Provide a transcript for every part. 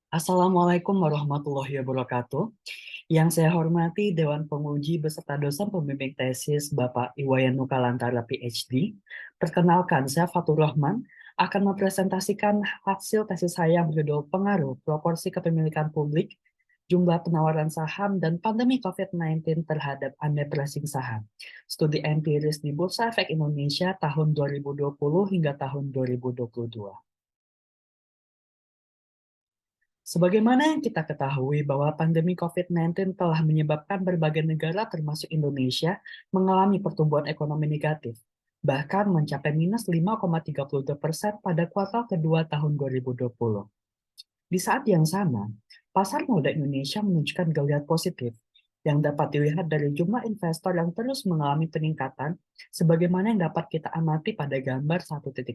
Assalamualaikum warahmatullahi wabarakatuh. Yang saya hormati Dewan Penguji beserta dosen pembimbing tesis Bapak Iwayan Nukalantara PhD. Perkenalkan, saya Fatur Rahman akan mempresentasikan hasil tesis saya yang berjudul Pengaruh Proporsi Kepemilikan Publik, Jumlah Penawaran Saham, dan Pandemi COVID-19 terhadap Underpricing Saham. Studi empiris di Bursa Efek Indonesia tahun 2020 hingga tahun 2022. Sebagaimana yang kita ketahui bahwa pandemi COVID-19 telah menyebabkan berbagai negara termasuk Indonesia mengalami pertumbuhan ekonomi negatif, bahkan mencapai minus 5,32% pada kuartal kedua tahun 2020. Di saat yang sama, pasar modal Indonesia menunjukkan geliat positif yang dapat dilihat dari jumlah investor yang terus mengalami peningkatan sebagaimana yang dapat kita amati pada gambar 1.2.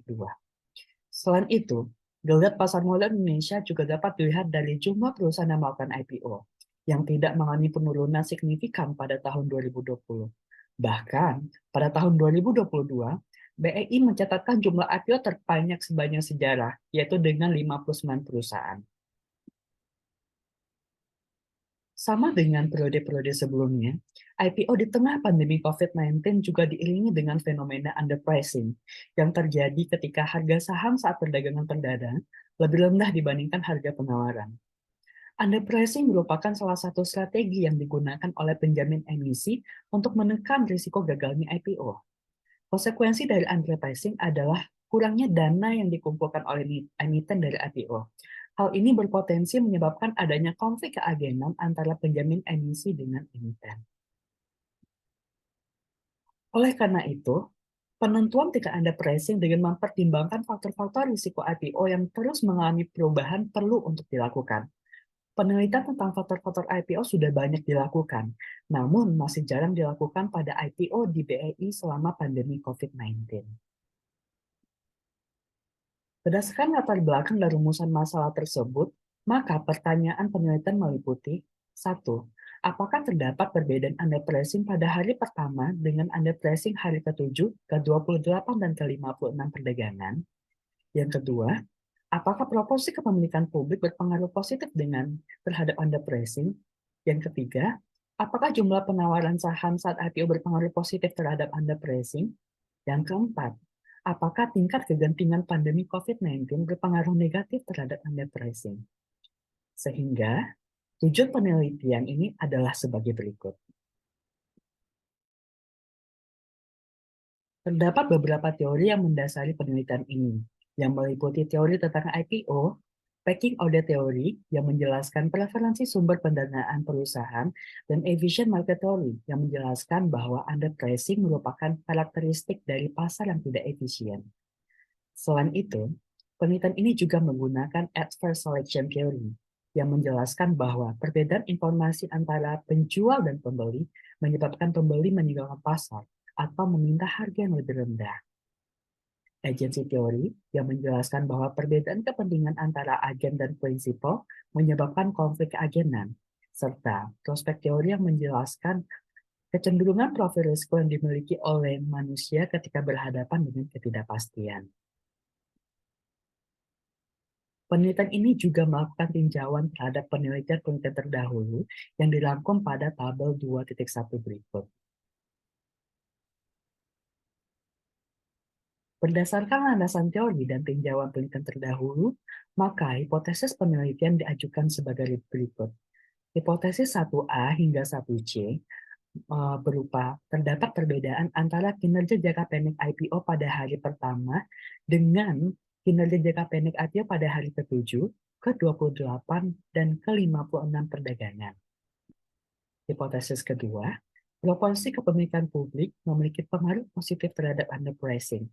Selain itu, geliat pasar modal Indonesia juga dapat dilihat dari jumlah perusahaan yang melakukan IPO, yang tidak mengalami penurunan signifikan pada tahun 2020. Bahkan, pada tahun 2022, BEI mencatatkan jumlah IPO terbanyak sebanyak sejarah, yaitu dengan 59 perusahaan. Sama dengan periode-periode sebelumnya, IPO di tengah pandemi COVID-19 juga diiringi dengan fenomena underpricing yang terjadi ketika harga saham saat perdagangan perdana lebih rendah dibandingkan harga penawaran. Underpricing merupakan salah satu strategi yang digunakan oleh penjamin emisi untuk menekan risiko gagalnya IPO. Konsekuensi dari underpricing adalah kurangnya dana yang dikumpulkan oleh emiten dari IPO. Hal ini berpotensi menyebabkan adanya konflik keagenan antara penjamin emisi dengan emiten. Oleh karena itu, penentuan tingkat underpricing dengan mempertimbangkan faktor-faktor risiko IPO yang terus mengalami perubahan perlu untuk dilakukan. Penelitian tentang faktor-faktor IPO sudah banyak dilakukan, namun masih jarang dilakukan pada IPO di BEI selama pandemi COVID-19. Berdasarkan latar belakang dan rumusan masalah tersebut, maka pertanyaan penelitian meliputi: 1. Apakah terdapat perbedaan underpricing pada hari pertama dengan underpricing hari ke-7, ke-28, dan ke-56 perdagangan? Yang kedua, apakah proporsi kepemilikan publik berpengaruh positif terhadap underpricing? Yang ketiga, apakah jumlah penawaran saham saat IPO berpengaruh positif terhadap underpricing? Yang keempat, apakah tingkat kegentingan pandemi COVID-19 berpengaruh negatif terhadap underpricing? Sehingga, tujuan penelitian ini adalah sebagai berikut. Terdapat beberapa teori yang mendasari penelitian ini, yang meliputi teori tentang IPO, packing order theory yang menjelaskan preferensi sumber pendanaan perusahaan, dan efficient market theory yang menjelaskan bahwa underpricing merupakan karakteristik dari pasar yang tidak efisien. Selain itu, penelitian ini juga menggunakan adverse selection theory yang menjelaskan bahwa perbedaan informasi antara penjual dan pembeli menyebabkan pembeli meninggalkan pasar atau meminta harga yang lebih rendah. Agency theory yang menjelaskan bahwa perbedaan kepentingan antara agen dan prinsipal menyebabkan konflik keagenan, serta prospek teori yang menjelaskan kecenderungan profil risiko yang dimiliki oleh manusia ketika berhadapan dengan ketidakpastian. Penelitian ini juga melakukan tinjauan terhadap penelitian-penelitian terdahulu yang dirangkum pada tabel 2.1 berikut. Berdasarkan landasan teori dan tinjauan penelitian terdahulu, maka hipotesis penelitian diajukan sebagai berikut. Hipotesis 1A hingga 1C berupa terdapat perbedaan antara kinerja jangka pendek IPO pada hari pertama dengan kinerja jangka pendek IPO pada hari ke-7, ke-28, dan ke-56 perdagangan. Hipotesis kedua, proporsi kepemilikan publik memiliki pengaruh positif terhadap underpricing.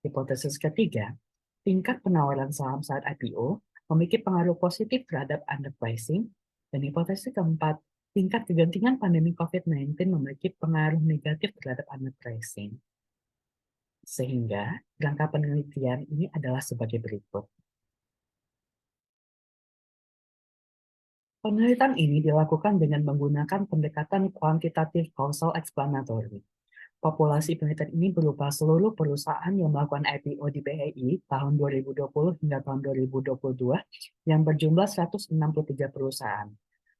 Hipotesis ketiga, tingkat penawaran saham saat IPO memiliki pengaruh positif terhadap underpricing. Dan hipotesis keempat, tingkat kegentingan pandemi COVID-19 memiliki pengaruh negatif terhadap underpricing. Sehingga, rangka penelitian ini adalah sebagai berikut. Penelitian ini dilakukan dengan menggunakan pendekatan kuantitatif causal explanatory. Populasi penelitian ini berupa seluruh perusahaan yang melakukan IPO di BEI tahun 2020 hingga tahun 2022 yang berjumlah 163 perusahaan.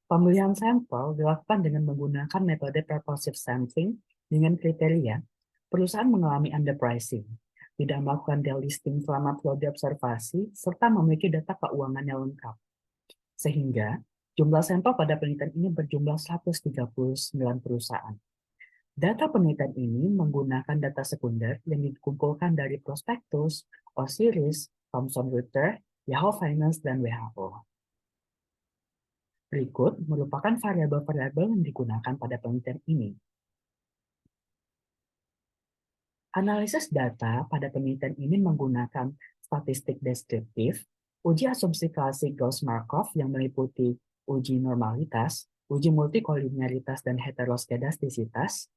Pemilihan sampel dilakukan dengan menggunakan metode purposive sampling dengan kriteria perusahaan mengalami underpricing, tidak melakukan delisting selama periode observasi, serta memiliki data keuangan yang lengkap. Sehingga jumlah sampel pada penelitian ini berjumlah 139 perusahaan. Data penelitian ini menggunakan data sekunder yang dikumpulkan dari prospektus, Osiris, Thomson Reuters, Yahoo Finance, dan WHO. Berikut merupakan variabel-variabel yang digunakan pada penelitian ini. Analisis data pada penelitian ini menggunakan statistik deskriptif, uji asumsi klasik Gauss-Markov yang meliputi uji normalitas, uji multikolinearitas dan heteroskedastisitas,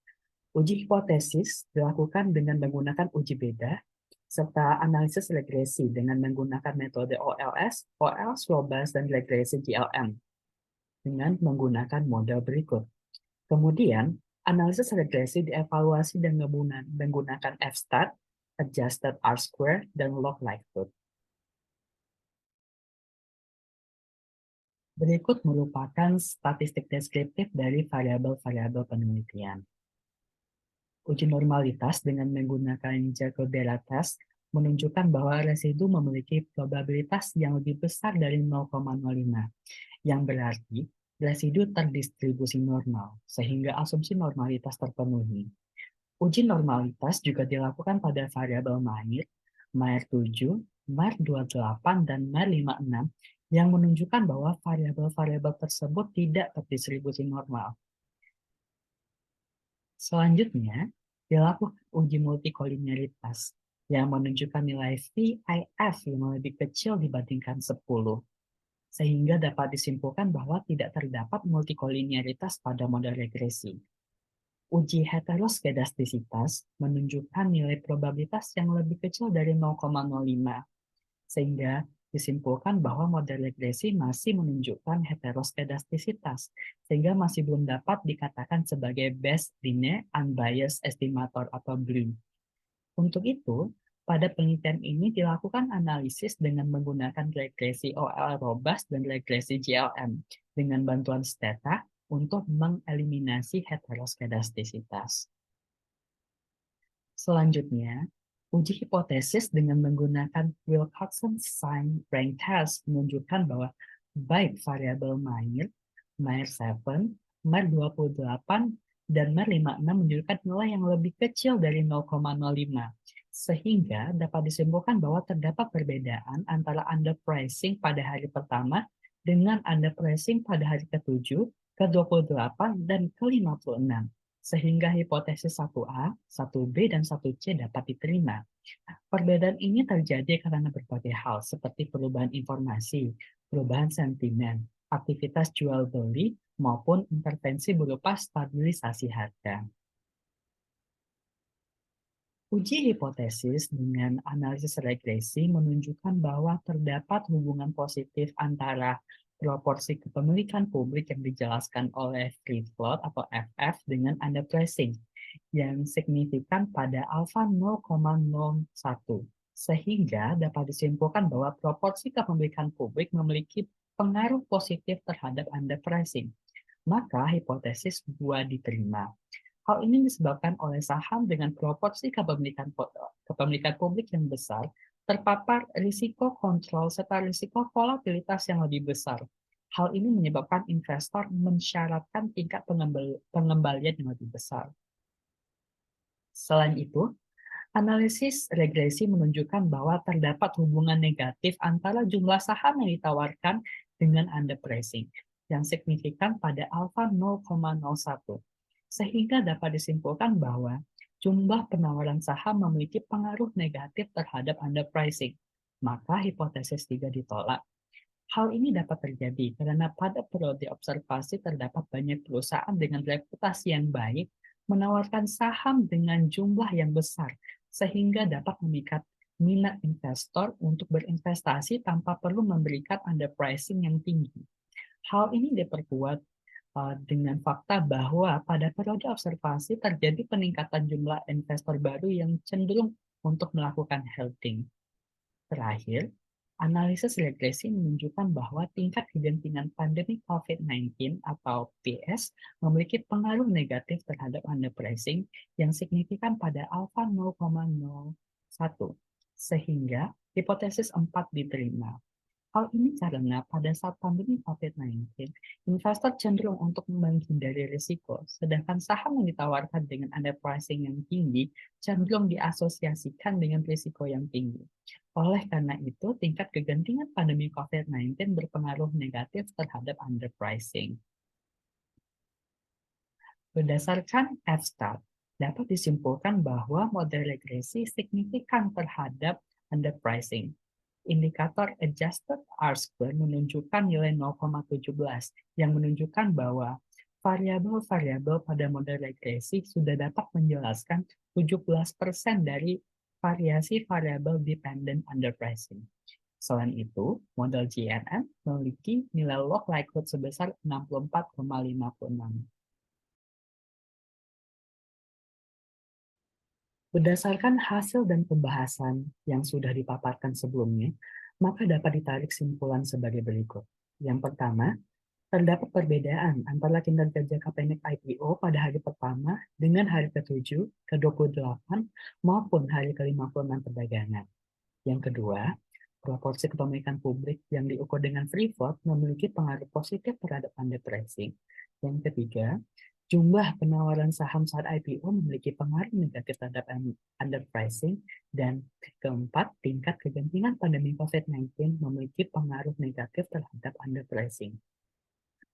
uji hipotesis dilakukan dengan menggunakan uji beda, serta analisis regresi dengan menggunakan metode OLS, OLS, Robust, dan regresi GLM dengan menggunakan model berikut. Kemudian, analisis regresi dievaluasi dengan menggunakan F-stat, adjusted R-square, dan log likelihood. Berikut merupakan statistik deskriptif dari variabel-variabel penelitian. Uji normalitas dengan menggunakan Jacob-Bera test menunjukkan bahwa residu memiliki probabilitas yang lebih besar dari 0,05, yang berarti residu terdistribusi normal, sehingga asumsi normalitas terpenuhi. Uji normalitas juga dilakukan pada variabel Mayer, Mayer 7, Mayer 28, dan Mayer 56 yang menunjukkan bahwa variabel-variabel tersebut tidak terdistribusi normal. Selanjutnya, dilakukan uji multikolinearitas yang menunjukkan nilai VIF yang lebih kecil dibandingkan 10, sehingga dapat disimpulkan bahwa tidak terdapat multikolinearitas pada model regresi. Uji heteroskedastisitas menunjukkan nilai probabilitas yang lebih kecil dari 0,05, sehingga disimpulkan bahwa model regresi masih menunjukkan heteroskedastisitas, sehingga masih belum dapat dikatakan sebagai best linear unbiased estimator atau BLUE. Untuk itu, pada penelitian ini dilakukan analisis dengan menggunakan regresi OL Robust dan regresi GLM dengan bantuan stata untuk mengeliminasi heteroskedastisitas. Selanjutnya, uji hipotesis dengan menggunakan Wilcoxon-Sain-Rank test menunjukkan bahwa baik variabel Mayer, Mayer 7, Mayer 28, dan Mayer 56 menunjukkan nilai yang lebih kecil dari 0,05, sehingga dapat disimpulkan bahwa terdapat perbedaan antara underpricing pada hari pertama dengan underpricing pada hari ke-7, ke-28, dan ke-56. Sehingga hipotesis 1A, 1B, dan 1C dapat diterima. Perbedaan ini terjadi karena berbagai hal, seperti perubahan informasi, perubahan sentimen, aktivitas jual beli, maupun intervensi berupa stabilisasi harga. Uji hipotesis dengan analisis regresi menunjukkan bahwa terdapat hubungan positif antara proporsi kepemilikan publik yang dijelaskan oleh free float atau FF dengan underpricing yang signifikan pada alfa 0,01, sehingga dapat disimpulkan bahwa proporsi kepemilikan publik memiliki pengaruh positif terhadap underpricing. Maka hipotesis 2 diterima. Hal ini disebabkan oleh saham dengan proporsi kepemilikan publik yang besar terpapar risiko kontrol serta risiko volatilitas yang lebih besar. Hal ini menyebabkan investor mensyaratkan tingkat pengembalian yang lebih besar. Selain itu, analisis regresi menunjukkan bahwa terdapat hubungan negatif antara jumlah saham yang ditawarkan dengan underpricing yang signifikan pada alfa 0,01. Sehingga dapat disimpulkan bahwa jumlah penawaran saham memiliki pengaruh negatif terhadap underpricing. Maka hipotesis 3 ditolak. Hal ini dapat terjadi karena pada periode observasi terdapat banyak perusahaan dengan reputasi yang baik menawarkan saham dengan jumlah yang besar, sehingga dapat memikat minat investor untuk berinvestasi tanpa perlu memberikan underpricing yang tinggi. Hal ini diperkuat dengan fakta bahwa pada periode observasi terjadi peningkatan jumlah investor baru yang cenderung untuk melakukan holding. Terakhir, analisis regresi menunjukkan bahwa tingkat kegentingan pandemi COVID-19 atau PS memiliki pengaruh negatif terhadap underpricing yang signifikan pada alfa 0,01, sehingga hipotesis 4 diterima. Hal ini karena pada saat pandemi COVID-19, investor cenderung untuk menghindari risiko, sedangkan saham yang ditawarkan dengan underpricing yang tinggi cenderung diasosiasikan dengan risiko yang tinggi. Oleh karena itu, tingkat kegentingan pandemi COVID-19 berpengaruh negatif terhadap underpricing. Berdasarkan F-stat, dapat disimpulkan bahwa model regresi signifikan terhadap underpricing. Indikator adjusted R-square menunjukkan nilai 0,17 yang menunjukkan bahwa variabel-variabel pada model regresi sudah dapat menjelaskan 17% dari variasi variabel dependent underpricing. Selain itu, model GNN memiliki nilai log likelihood sebesar 64,56. Berdasarkan hasil dan pembahasan yang sudah dipaparkan sebelumnya, maka dapat ditarik simpulan sebagai berikut. Yang pertama, terdapat perbedaan antara kinerja jangka pendek IPO pada hari pertama dengan hari ke-7, ke-28, maupun hari ke-56 perdagangan. Yang kedua, proporsi kepemilikan publik yang diukur dengan free float memiliki pengaruh positif terhadap underpricing. Yang ketiga, jumlah penawaran saham saat IPO memiliki pengaruh negatif terhadap underpricing. Dan keempat, tingkat kegentingan pandemi COVID-19 memiliki pengaruh negatif terhadap underpricing.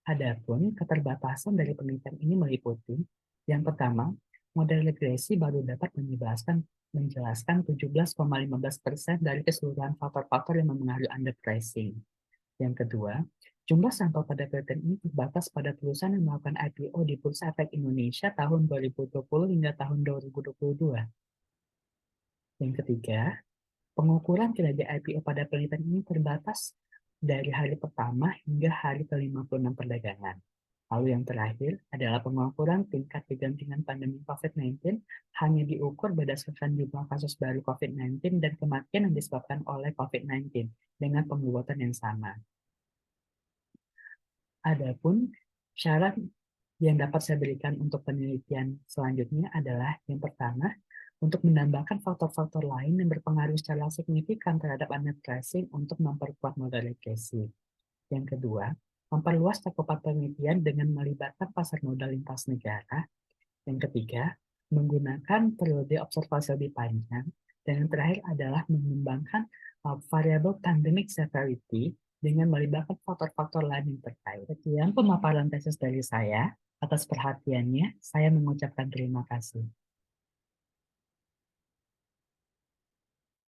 Adapun keterbatasan dari penelitian ini meliputi, yang pertama, model regresi baru dapat menjelaskan 17,15% dari keseluruhan faktor-faktor yang mempengaruhi underpricing. Yang kedua, jumlah sampel pada penelitian ini terbatas pada perusahaan yang melakukan IPO di Bursa Efek Indonesia tahun 2020 hingga tahun 2022. Yang ketiga, pengukuran kinerja IPO pada penelitian ini terbatas dari hari pertama hingga hari ke-56 perdagangan. Lalu yang terakhir adalah pengukuran tingkat kegentingan pandemi COVID-19 hanya diukur berdasarkan jumlah kasus baru COVID-19 dan kematian yang disebabkan oleh COVID-19 dengan pembuatan yang sama. Adapun syarat yang dapat saya berikan untuk penelitian selanjutnya adalah yang pertama, untuk menambahkan faktor-faktor lain yang berpengaruh secara signifikan terhadap underpricing untuk memperkuat model regresi. Yang kedua, memperluas cakupan penelitian dengan melibatkan pasar modal lintas negara. Yang ketiga, menggunakan periode observasi lebih panjang. Dan yang terakhir adalah mengembangkan variabel pandemic severity dengan melibatkan faktor-faktor lain yang terkait. Sekian pemaparan tesis dari saya. Atas perhatiannya, saya mengucapkan terima kasih.